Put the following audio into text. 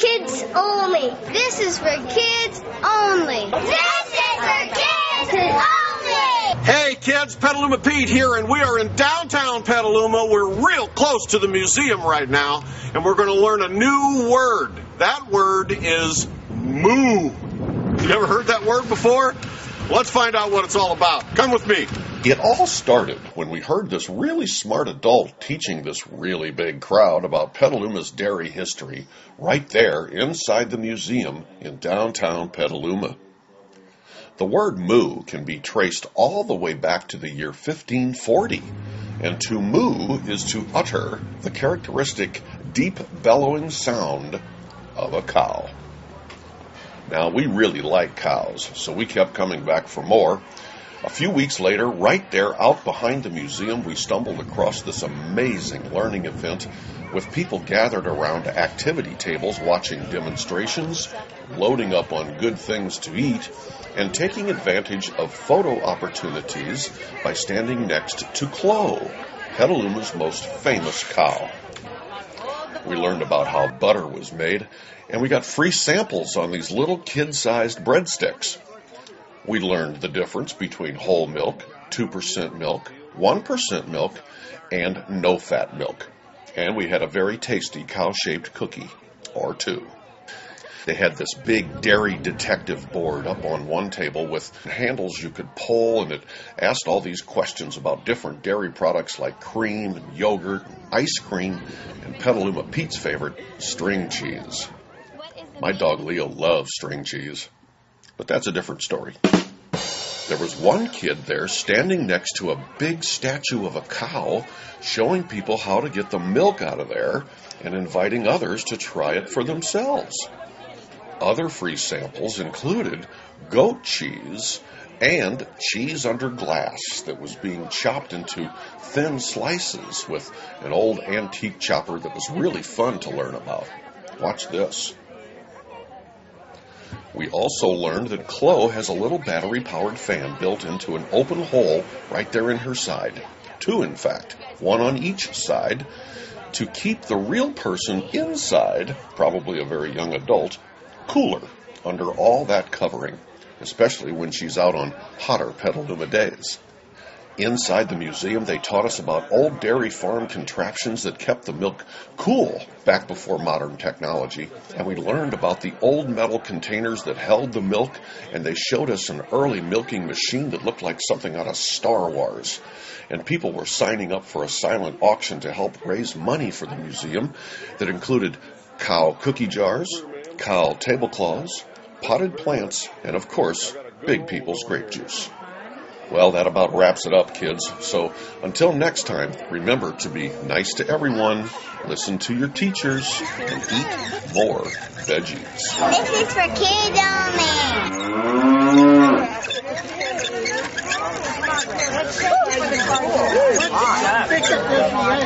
kids only. This is for kids only. This is for kids only. Hey kids, Petaluma Pete here, and we are in downtown Petaluma. We're real close to the museum right now, and we're going to learn a new word. That word is moo. You ever heard that word before? Let's find out what it's all about. Come with me. It all started when we heard this really smart adult teaching this really big crowd about Petaluma's dairy history right there inside the museum in downtown Petaluma. The word moo can be traced all the way back to the year 1540, and to moo is to utter the characteristic deep bellowing sound of a cow. Now, we really like cows, so we kept coming back for more. A few weeks later, right there out behind the museum, we stumbled across this amazing learning event with people gathered around activity tables watching demonstrations, loading up on good things to eat, and taking advantage of photo opportunities by standing next to Chloe, Petaluma's most famous cow. We learned about how butter was made, and we got free samples on these little kid-sized breadsticks. We learned the difference between whole milk, 2% milk, 1% milk, and no-fat milk. And we had a very tasty cow-shaped cookie, or two. They had this big dairy detective board up on one table with handles you could pull, and it asked all these questions about different dairy products like cream and yogurt, and ice cream, and Petaluma Pete's favorite, string cheese. My dog Leo loves string cheese, but that's a different story. There was one kid there standing next to a big statue of a cow, showing people how to get the milk out of there and inviting others to try it for themselves. Other free samples included goat cheese and cheese under glass that was being chopped into thin slices with an old antique chopper that was really fun to learn about. Watch this. We also learned that Chloe has a little battery-powered fan built into an open hole right there in her side. Two, in fact, one on each side, to keep the real person inside, probably a very young adult, cooler under all that covering, especially when she's out on hotter Petaluma days. Inside the museum, they taught us about old dairy farm contraptions that kept the milk cool back before modern technology, and we learned about the old metal containers that held the milk, and they showed us an early milking machine that looked like something out of Star Wars. And people were signing up for a silent auction to help raise money for the museum that included cow cookie jars, cow tablecloths, potted plants, and of course, Big People's grape juice. Well, that about wraps it up, kids. So until next time, remember to be nice to everyone, listen to your teachers, and eat more veggies. This is for kids only.